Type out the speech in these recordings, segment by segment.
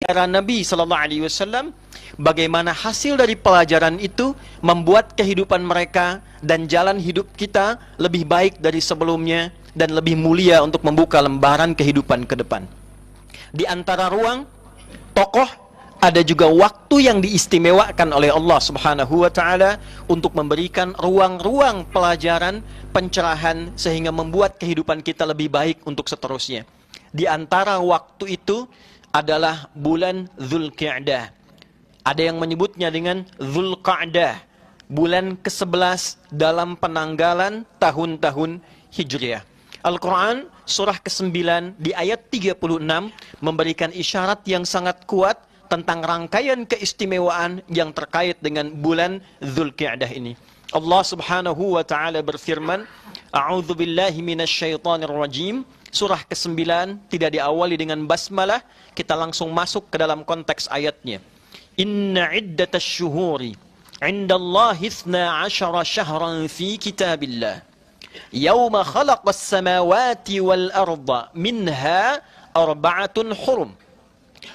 para Nabi Sallallahu Alaihi Wasallam, bagaimana hasil dari pelajaran itu membuat kehidupan mereka dan jalan hidup kita lebih baik dari sebelumnya dan lebih mulia untuk membuka lembaran kehidupan ke depan. Di antara ruang tokoh ada juga waktu yang diistimewakan oleh Allah Subhanahu wa taala untuk memberikan ruang-ruang pelajaran, pencerahan sehingga membuat kehidupan kita lebih baik untuk seterusnya. Di antara waktu itu adalah bulan Dzulqa'dah. Ada yang menyebutnya dengan Dzulqa'dah, bulan ke-11 dalam penanggalan tahun-tahun Hijriah. Al-Quran surah ke-9 di ayat 36 memberikan isyarat yang sangat kuat tentang rangkaian keistimewaan yang terkait dengan bulan Dzulqa'dah ini. Allah Subhanahu wa taala berfirman, A'udzu billahi minasyaitonir rajim. Surah ke-9 tidak diawali dengan basmalah, kita langsung masuk ke dalam konteks ayatnya. Inna iddatasy syuhuri 'indallahi 12 syahran fi kitabillah. Yauma khalaqas samawati wal arda minha arba'atun hurum.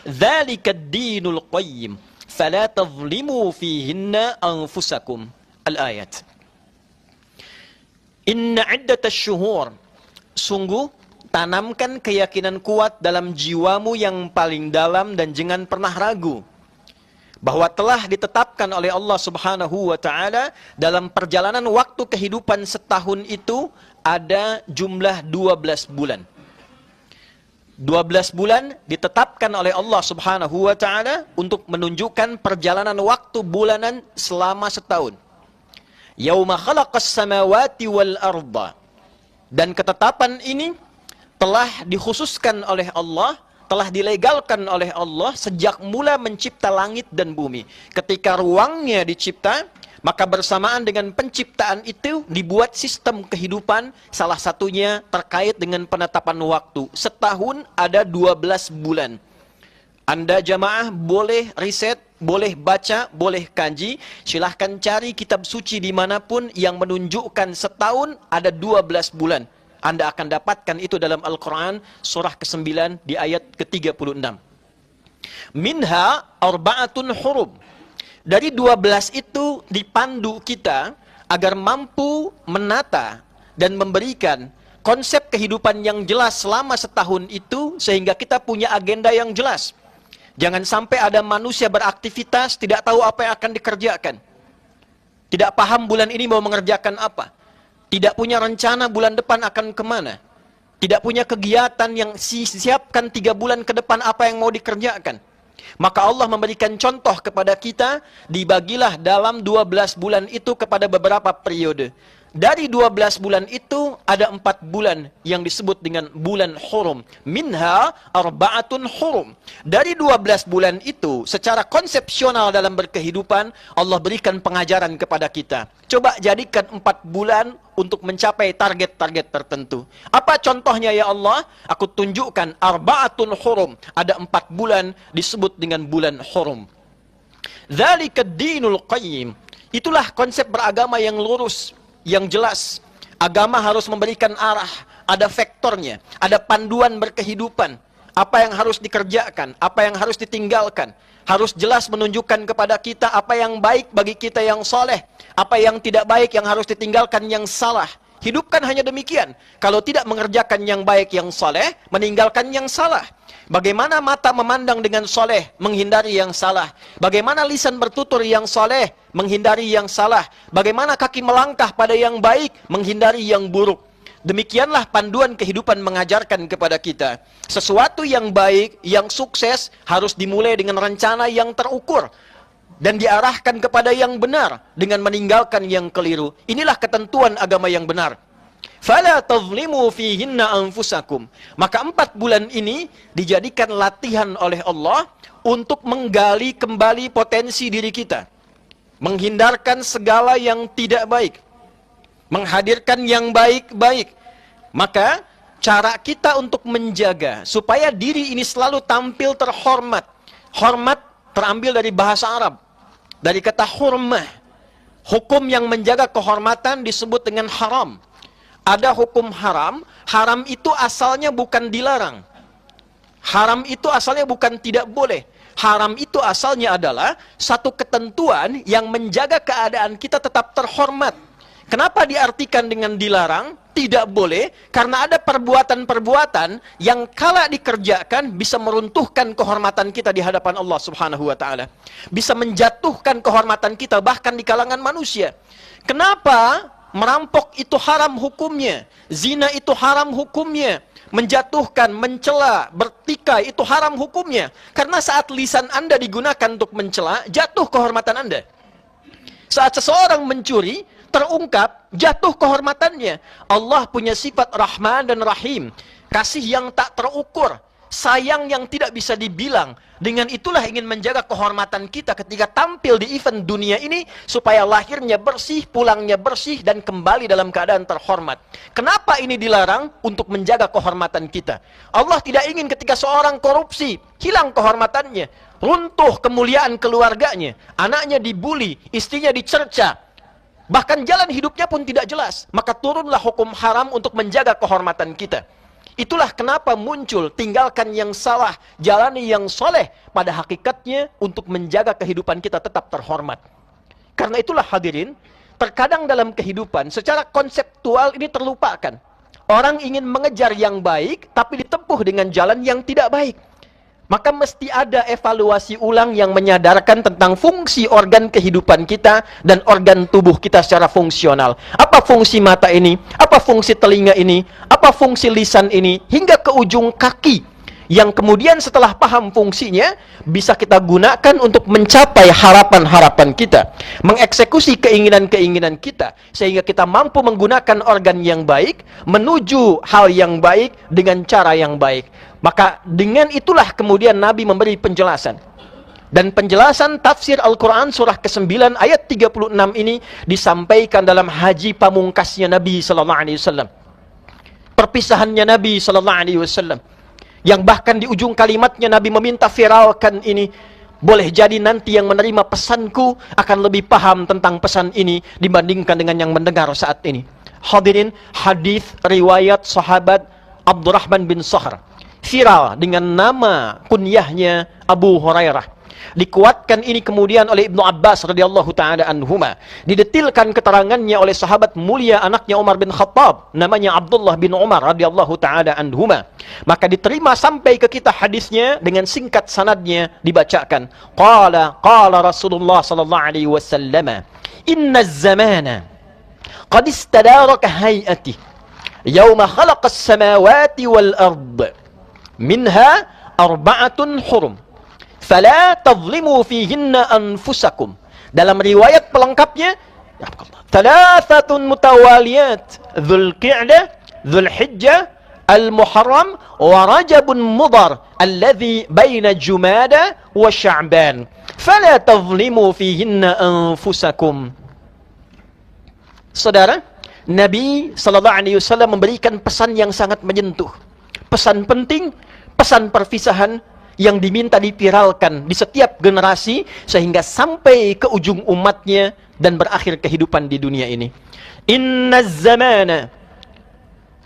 Dzalika ad-dinul qayyim fala tadhlimu fihinna anfusakum. Al-ayat. Inna iddatasy syuhur, sungguh tanamkan keyakinan kuat dalam jiwamu yang paling dalam dan jangan pernah ragu bahwa telah ditetapkan oleh Allah Subhanahu wa taala dalam perjalanan waktu kehidupan setahun itu ada jumlah 12 bulan. 12 bulan ditetapkan oleh Allah Subhanahu wa taala untuk menunjukkan perjalanan waktu bulanan selama setahun. Yauma khalaqas samawati wal arda. Dan ketetapan ini telah dikhususkan oleh Allah, telah dilegalkan oleh Allah sejak mula mencipta langit dan bumi. Ketika ruangnya dicipta, maka bersamaan dengan penciptaan itu dibuat sistem kehidupan, salah satunya terkait dengan penetapan waktu. Setahun ada 12 bulan. Anda jamaah boleh riset, boleh baca, boleh kaji. Silahkan cari kitab suci dimanapun yang menunjukkan setahun ada 12 bulan. Anda akan dapatkan itu dalam Al-Quran surah ke-9 di ayat ke-36. Minha arba'atun hurum. Dari 12 itu dipandu kita agar mampu menata dan memberikan konsep kehidupan yang jelas selama setahun itu sehingga kita punya agenda yang jelas. Jangan sampai ada manusia beraktivitas tidak tahu apa yang akan dikerjakan. Tidak paham bulan ini mau mengerjakan apa. Tidak punya rencana bulan depan akan kemana. Tidak punya kegiatan yang siapkan 3 bulan ke depan apa yang mau dikerjakan. Maka Allah memberikan contoh kepada kita, dibagilah dalam 12 bulan itu kepada beberapa periode. Dari 12 bulan itu ada 4 bulan yang disebut dengan bulan hurum. Minha arba'atun hurum. Dari 12 bulan itu secara konsepsional dalam berkehidupan Allah berikan pengajaran kepada kita. Coba jadikan 4 bulan untuk mencapai target-target tertentu. Apa contohnya ya Allah? Aku tunjukkan arba'atun hurum. Ada 4 bulan disebut dengan bulan hurum. Dzalika ad-dinul qayyim. Itulah konsep beragama yang lurus, yang jelas. Agama harus memberikan arah, ada vektornya, ada panduan berkehidupan. Apa yang harus dikerjakan, apa yang harus ditinggalkan. Harus jelas menunjukkan kepada kita apa yang baik bagi kita yang soleh, apa yang tidak baik yang harus ditinggalkan yang salah. Hidupkan hanya demikian. Kalau tidak mengerjakan yang baik yang soleh, meninggalkan yang salah. Bagaimana mata memandang dengan soleh, menghindari yang salah. Bagaimana lisan bertutur yang soleh, menghindari yang salah. Bagaimana kaki melangkah pada yang baik, menghindari yang buruk. Demikianlah panduan kehidupan mengajarkan kepada kita. Sesuatu yang baik, yang sukses, harus dimulai dengan rencana yang terukur. Dan diarahkan kepada yang benar, dengan meninggalkan yang keliru. Inilah ketentuan agama yang benar. Fala tadhlimu fihinna anfusakum. Maka 4 bulan ini dijadikan latihan oleh Allah untuk menggali kembali potensi diri kita. Menghindarkan segala yang tidak baik. Menghadirkan yang baik-baik. Maka cara kita untuk menjaga supaya diri ini selalu tampil terhormat. Hormat terambil dari bahasa Arab. Dari kata hurmah. Hukum yang menjaga kehormatan disebut dengan haram. Ada hukum haram. Haram itu asalnya bukan dilarang. Haram itu asalnya bukan tidak boleh. Haram itu asalnya adalah satu ketentuan yang menjaga keadaan kita tetap terhormat. Kenapa diartikan dengan dilarang? Tidak boleh, karena ada perbuatan-perbuatan yang kala dikerjakan bisa meruntuhkan kehormatan kita di hadapan Allah Subhanahu wa taala. Bisa menjatuhkan kehormatan kita bahkan di kalangan manusia. Kenapa merampok itu haram hukumnya? Zina itu haram hukumnya. Menjatuhkan, mencela, bertikai itu haram hukumnya. Karena saat lisan Anda digunakan untuk mencela, jatuh kehormatan Anda. Saat seseorang mencuri, terungkap, jatuh kehormatannya. Allah punya sifat Rahman dan Rahim. Kasih yang tak terukur. Sayang yang tidak bisa dibilang. Dengan itulah ingin menjaga kehormatan kita ketika tampil di event dunia ini, supaya lahirnya bersih, pulangnya bersih, dan kembali dalam keadaan terhormat. Kenapa ini dilarang? Untuk menjaga kehormatan kita. Allah tidak ingin ketika seorang korupsi, hilang kehormatannya. Runtuh kemuliaan keluarganya. Anaknya dibuli, istrinya dicerca. Bahkan jalan hidupnya pun tidak jelas. Maka turunlah hukum haram untuk menjaga kehormatan kita. Itulah kenapa muncul tinggalkan yang salah, jalani yang soleh. Pada hakikatnya untuk menjaga kehidupan kita tetap terhormat. Karena itulah hadirin, terkadang dalam kehidupan secara konseptual ini terlupakan. Orang ingin mengejar yang baik, tapi ditempuh dengan jalan yang tidak baik. Maka mesti ada evaluasi ulang yang menyadarkan tentang fungsi organ kehidupan kita dan organ tubuh kita secara fungsional. Apa fungsi mata ini? Apa fungsi telinga ini? Apa fungsi lisan ini? Hingga ke ujung kaki. Yang kemudian setelah paham fungsinya, bisa kita gunakan untuk mencapai harapan-harapan kita. Mengeksekusi keinginan-keinginan kita. Sehingga kita mampu menggunakan organ yang baik, menuju hal yang baik dengan cara yang baik. Maka dengan itulah kemudian Nabi memberi penjelasan. Dan penjelasan tafsir Al-Quran surah ke-9 ayat 36 ini disampaikan dalam haji pamungkasnya Nabi SAW. Perpisahannya Nabi SAW. Yang bahkan di ujung kalimatnya Nabi meminta viralkan ini. Boleh jadi nanti yang menerima pesanku akan lebih paham tentang pesan ini dibandingkan dengan yang mendengar saat ini. Hadirin, hadis riwayat sahabat Abdurrahman bin Sahr. Viral dengan nama kunyahnya Abu Hurairah. Dikuatkan ini kemudian oleh Ibnu Abbas radhiyallahu taala anhuma. Didetilkan keterangannya oleh sahabat mulia anaknya Umar bin Khattab, namanya Abdullah bin Umar radhiyallahu taala anhuma. Maka diterima sampai ke kita hadisnya dengan singkat sanadnya dibacakan. Qala Rasulullah sallallahu alaihi wasallam, "Inna az-zamana qad istadaraka hay'ati yawma khalaqa as-samawati wal ard. Minha arba'atun hurum. Fala tadhlimu fihinna anfusakum." Dalam riwayat pelengkapnya, thalathatun mutawaliyat, Dzulqa'dah, Dzulhijjah, Al-Muharram, wa Rajabun Mudhar, alladhi baina Jumada wa Sya'ban. Fala tadhlimu fihinna anfusakum. Saudara, Nabi SAW memberikan pesan yang sangat menyentuh. Pesan penting, pesan perpisahan yang diminta dipiralkan di setiap generasi sehingga sampai ke ujung umatnya dan berakhir kehidupan di dunia ini. Inna zamana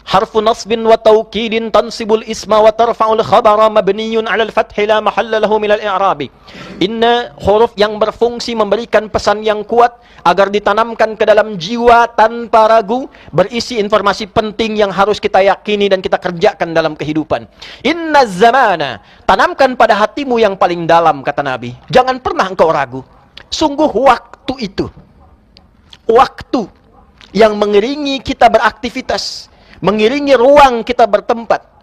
harfu nasbin wa tawkidin tansibul isma wa tarfa'ul khabara mabniyun 'alal fathi la mahalla lahu minal i'rabi. Inna huruf yang berfungsi memberikan pesan yang kuat agar ditanamkan ke dalam jiwa tanpa ragu, berisi informasi penting yang harus kita yakini dan kita kerjakan dalam kehidupan. Inna zamana, tanamkan pada hatimu yang paling dalam, kata Nabi. Jangan pernah engkau ragu. Sungguh waktu itu, waktu yang mengiringi kita beraktivitas, mengiringi ruang kita bertempat.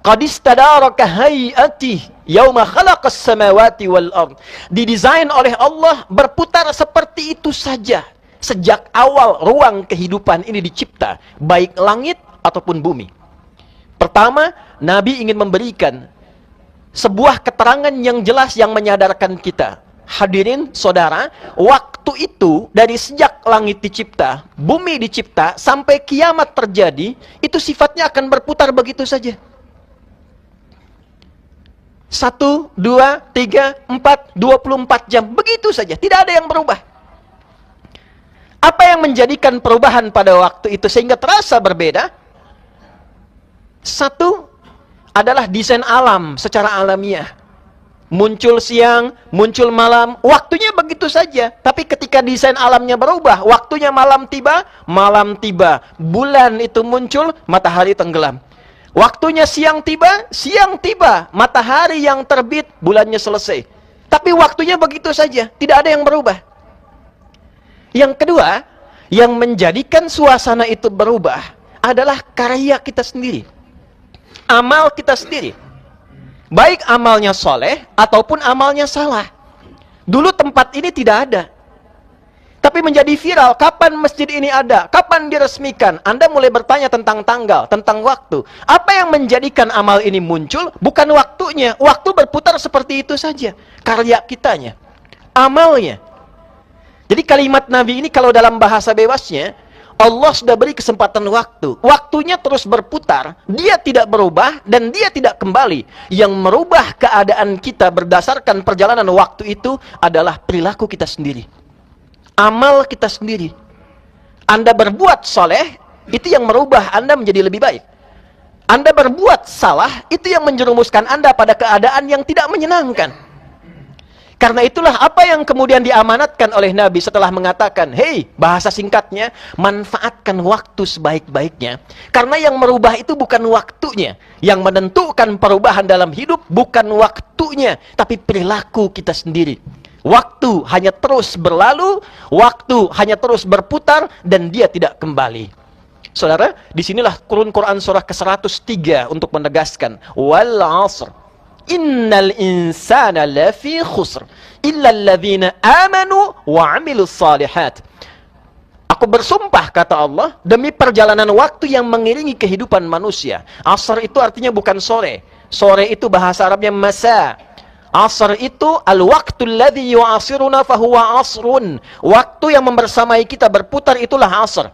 Qad istadaraka hay'ati yauma khalaqas samawati wal ard. Didesain oleh Allah berputar seperti itu saja sejak awal ruang kehidupan ini dicipta, baik langit ataupun bumi. Pertama, Nabi ingin memberikan sebuah keterangan yang jelas yang menyadarkan kita. Hadirin saudara, waktu itu dari sejak langit dicipta, bumi dicipta, sampai kiamat terjadi, itu sifatnya akan berputar begitu saja. 1, 2, 3, 4, 24 jam. Begitu saja, tidak ada yang berubah. Apa yang menjadikan perubahan pada waktu itu sehingga terasa berbeda? 1, adalah desain alam secara alamiah. Muncul siang, muncul malam, waktunya begitu saja. Tapi ketika desain alamnya berubah, waktunya malam tiba, bulan itu muncul, matahari tenggelam. Waktunya siang tiba, matahari yang terbit, bulannya selesai. Tapi waktunya begitu saja, tidak ada yang berubah. Yang kedua, yang menjadikan suasana itu berubah adalah karya kita sendiri. Amal kita sendiri. Baik amalnya soleh ataupun amalnya salah. Dulu tempat ini tidak ada, tapi menjadi viral. Kapan masjid ini ada? Kapan diresmikan? Anda mulai bertanya tentang tanggal, tentang waktu. Apa yang menjadikan amal ini muncul? Bukan waktunya. Waktu berputar seperti itu saja. Karya kitanya, amalnya. Jadi kalimat Nabi ini kalau dalam bahasa bebasnya, Allah sudah beri kesempatan waktu. Waktunya terus berputar. Dia tidak berubah dan dia tidak kembali. Yang merubah keadaan kita berdasarkan perjalanan waktu itu adalah perilaku kita sendiri. Amal kita sendiri. Anda berbuat soleh, itu yang merubah Anda menjadi lebih baik. Anda berbuat salah, itu yang menjerumuskan Anda pada keadaan yang tidak menyenangkan. Karena itulah apa yang kemudian diamanatkan oleh Nabi setelah mengatakan, "Hei, bahasa singkatnya, manfaatkan waktu sebaik-baiknya." Karena yang merubah itu bukan waktunya. Yang menentukan perubahan dalam hidup bukan waktunya, tapi perilaku kita sendiri. Waktu hanya terus berlalu, waktu hanya terus berputar, dan dia tidak kembali. Saudara, disinilah Quran surah ke-103 untuk menegaskan, "Wal 'asr. Innal insana lafi khusr illa alladhina amanu wa 'amilus shalihat." Aku bersumpah, kata Allah, demi perjalanan waktu yang mengiringi kehidupan manusia. Asr itu artinya bukan sore. Sore itu bahasa Arabnya masa. Asr itu al-waqtul ladzi yu'asiruna fahuwa asrun. Waktu yang membersamai kita berputar itulah asr.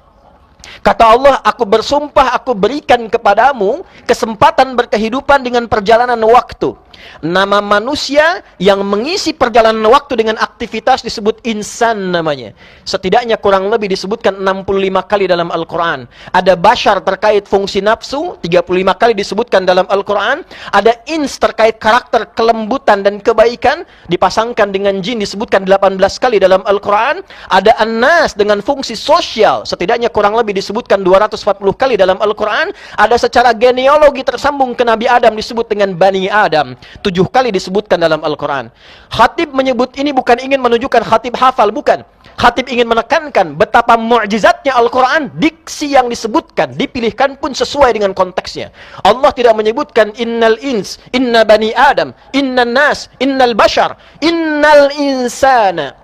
Kata Allah, aku bersumpah, aku berikan kepadamu kesempatan berkehidupan dengan perjalanan waktu. Nama manusia yang mengisi perjalanan waktu dengan aktivitas disebut insan namanya. Setidaknya kurang lebih disebutkan 65 kali dalam Al-Quran. Ada bashar terkait fungsi nafsu, 35 kali disebutkan dalam Al-Quran. Ada ins terkait karakter kelembutan dan kebaikan, dipasangkan dengan jin, disebutkan 18 kali dalam Al-Quran. Ada an-nas dengan fungsi sosial, setidaknya kurang lebih disebutkan 240 kali dalam Al-Quran. Ada secara genealogi tersambung ke Nabi Adam, disebut dengan Bani Adam, 7 kali disebutkan dalam Al-Quran. Khatib menyebut ini bukan ingin menunjukkan khatib hafal, bukan. Khatib ingin menekankan betapa mu'jizatnya Al-Quran. Diksi yang disebutkan, dipilihkan pun sesuai dengan konteksnya. Allah tidak menyebutkan innal ins, inna bani Adam, inna nas, innal bashar, innal insana.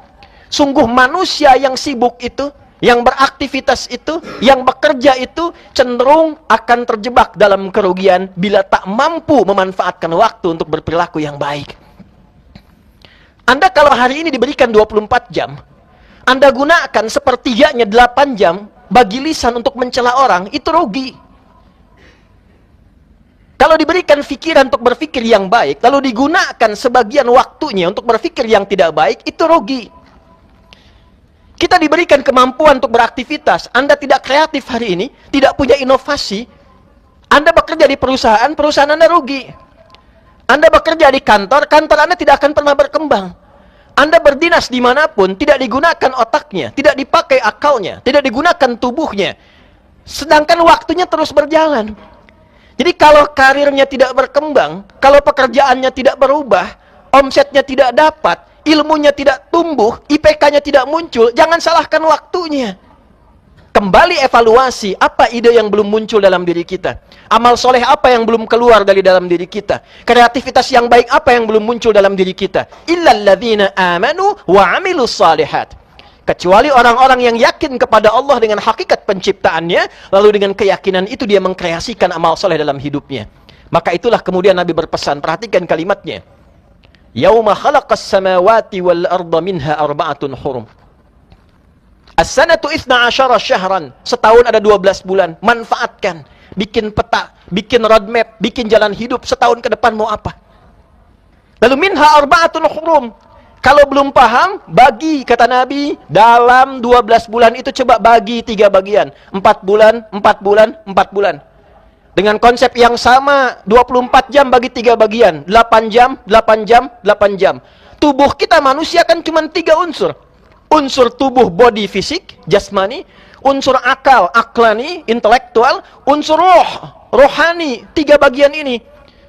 Sungguh manusia yang sibuk itu, yang beraktivitas itu, yang bekerja itu cenderung akan terjebak dalam kerugian bila tak mampu memanfaatkan waktu untuk berperilaku yang baik. Anda kalau hari ini diberikan 24 jam, Anda gunakan sepertiganya 8 jam bagi lisan untuk mencela orang, itu rugi. Kalau diberikan pikiran untuk berpikir yang baik, lalu digunakan sebagian waktunya untuk berpikir yang tidak baik, itu rugi. Kita diberikan kemampuan untuk beraktivitas. Anda tidak kreatif hari ini, tidak punya inovasi. Anda bekerja di perusahaan, perusahaan Anda rugi. Anda bekerja di kantor, kantor Anda tidak akan pernah berkembang. Anda berdinas dimanapun, tidak digunakan otaknya, tidak dipakai akalnya, tidak digunakan tubuhnya. Sedangkan waktunya terus berjalan. Jadi kalau karirnya tidak berkembang, kalau pekerjaannya tidak berubah, omsetnya tidak dapat, ilmunya tidak tumbuh, IPK-nya tidak muncul, jangan salahkan waktunya. Kembali evaluasi, apa ide yang belum muncul dalam diri kita? Amal soleh apa yang belum keluar dari dalam diri kita? Kreativitas yang baik apa yang belum muncul dalam diri kita? Illalladzina amanu wa 'amilus shalihat. Kecuali orang-orang yang yakin kepada Allah dengan hakikat penciptaannya, lalu dengan keyakinan itu dia mengkreasikan amal soleh dalam hidupnya. Maka itulah kemudian Nabi berpesan, perhatikan kalimatnya. Yauma khalaqas samawati wal arda minha arba'atun hurum. As-sanatu 12 syahran. Setahun ada 12 bulan. Manfaatkan. Bikin peta, bikin roadmap, bikin jalan hidup setahun ke depan mau apa. Lalu minha arba'atun hurum. Kalau belum paham, bagi, kata Nabi, dalam 12 bulan itu coba bagi 3 bagian. 4 bulan, 4 bulan, 4 bulan. Dengan konsep yang sama, 24 jam bagi 3 bagian, 8 jam, 8 jam, 8 jam. Tubuh kita manusia kan cuma 3 unsur. Unsur tubuh body fisik, jasmani, unsur akal, aklani, intelektual, unsur roh, rohani, 3 bagian ini.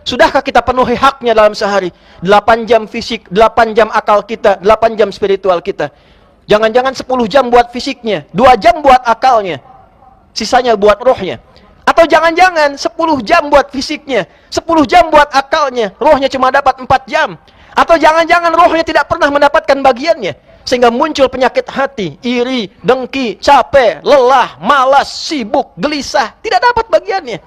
Sudahkah kita penuhi haknya dalam sehari? 8 jam fisik, 8 jam akal kita, 8 jam spiritual kita. Jangan-jangan 10 jam buat fisiknya, 2 jam buat akalnya, sisanya buat rohnya. Atau jangan-jangan 10 jam buat fisiknya, 10 jam buat akalnya, rohnya cuma dapat 4 jam. Atau jangan-jangan rohnya tidak pernah mendapatkan bagiannya, sehingga muncul penyakit hati, iri, dengki, capek, lelah, malas, sibuk, gelisah, tidak dapat bagiannya.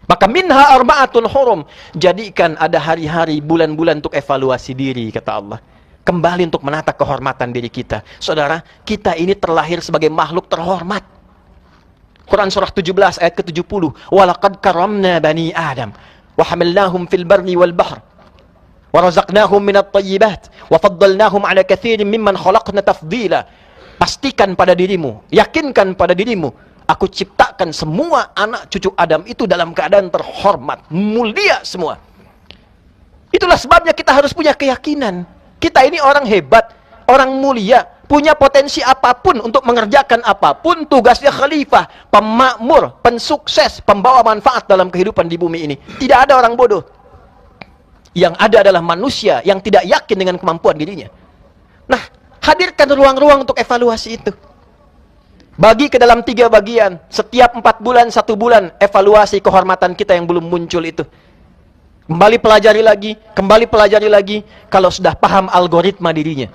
Maka minha arba'atun hurum. Jadikan ada hari-hari, bulan-bulan untuk evaluasi diri, kata Allah. Kembali untuk menata kehormatan diri kita. Saudara, kita ini terlahir sebagai makhluk terhormat. Quran surah 17 ayat ke-70. Walaqad karamna bani Adam wa hamalnahum fil barri wal bahr wa razaqnahum minat thayyibat wa faddalnahum ala katsirin mimman khalaqna tafdila. Pastikan pada dirimu, yakinkan pada dirimu, aku ciptakan semua anak cucu Adam itu dalam keadaan terhormat, mulia semua. Itulah sebabnya kita harus punya keyakinan. Kita ini orang hebat, orang mulia, punya potensi apapun untuk mengerjakan apapun. Tugasnya khalifah, pemakmur, pensukses, pembawa manfaat dalam kehidupan di bumi ini. Tidak ada orang bodoh. Yang ada adalah manusia yang tidak yakin dengan kemampuan dirinya. Nah, hadirkan ruang-ruang untuk evaluasi itu. Bagi ke dalam 3 bagian. Setiap 4 bulan, 1 bulan, evaluasi kehormatan kita yang belum muncul itu. Kembali pelajari lagi. Kalau sudah paham algoritma dirinya,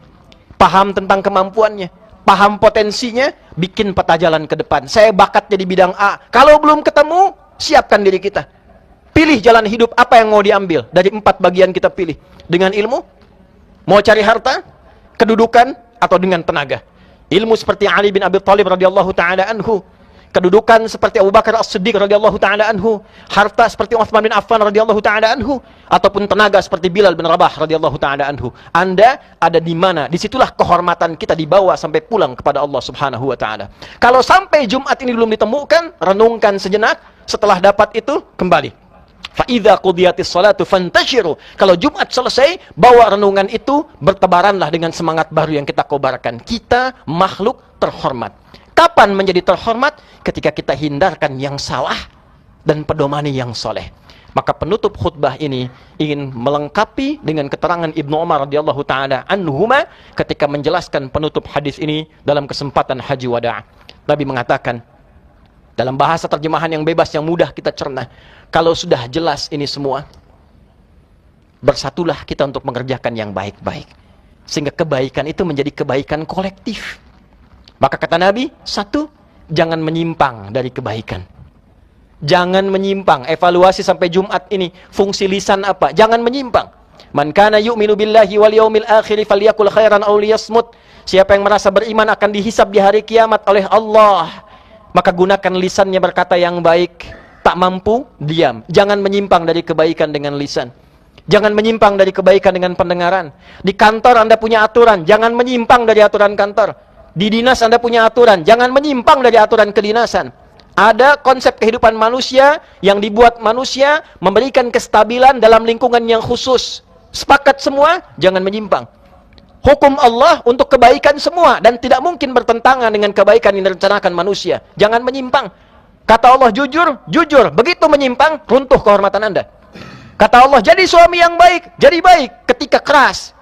paham tentang kemampuannya, paham potensinya, bikin peta jalan ke depan. Saya bakatnya di bidang A. Kalau belum ketemu, siapkan diri kita. Pilih jalan hidup apa yang mau diambil. Dari 4 bagian kita pilih. Dengan ilmu, mau cari harta, kedudukan, atau dengan tenaga. Ilmu seperti Ali bin Abi Thalib radhiyallahu taala anhu, kedudukan seperti Abu Bakar As-Siddiq radhiyallahu taala anhu, harta seperti Utsman bin Affan radhiyallahu taala anhu, ataupun tenaga seperti Bilal bin Rabah radhiyallahu taala anhu. Anda ada di mana? Disitulah kehormatan kita dibawa sampai pulang kepada Allah Subhanahu wa taala. Kalau sampai Jumat ini belum ditemukan, renungkan sejenak. Setelah dapat itu, kembali. Fa idza qudiyatis salatu fantashiru. Kalau Jumat selesai, bawa renungan itu, bertebaranlah dengan semangat baru yang kita kobarkan. Kita makhluk terhormat. Kapan menjadi terhormat? Ketika kita hindarkan yang salah dan pedomani yang soleh. Maka penutup khutbah ini ingin melengkapi dengan keterangan Ibnu Umar radhiyallahu taala anhuma ketika menjelaskan penutup hadis ini dalam kesempatan haji wada'. Nabi mengatakan dalam bahasa terjemahan yang bebas yang mudah kita cerna, kalau sudah jelas ini semua, bersatulah kita untuk mengerjakan yang baik-baik, sehingga kebaikan itu menjadi kebaikan kolektif. Maka kata Nabi, 1, jangan menyimpang dari kebaikan. Jangan menyimpang. Evaluasi sampai Jumat ini, fungsi lisan apa? Jangan menyimpang. Man kana yu'minu billahi wal yaumil akhir falyakul khairan aw liyasmut. Siapa yang merasa beriman akan dihisab di hari kiamat oleh Allah, maka gunakan lisannya berkata yang baik. Tak mampu, diam. Jangan menyimpang dari kebaikan dengan lisan. Jangan menyimpang dari kebaikan dengan pendengaran. Di kantor Anda punya aturan, jangan menyimpang dari aturan kantor. Di dinas Anda punya aturan, jangan menyimpang dari aturan kedinasan. Ada konsep kehidupan manusia yang dibuat manusia memberikan kestabilan dalam lingkungan yang khusus. Sepakat semua, jangan menyimpang. Hukum Allah untuk kebaikan semua dan tidak mungkin bertentangan dengan kebaikan yang direncanakan manusia. Jangan menyimpang. Kata Allah jujur, jujur. Begitu menyimpang, runtuh kehormatan Anda. Kata Allah jadi suami yang baik, jadi baik. Ketika keras,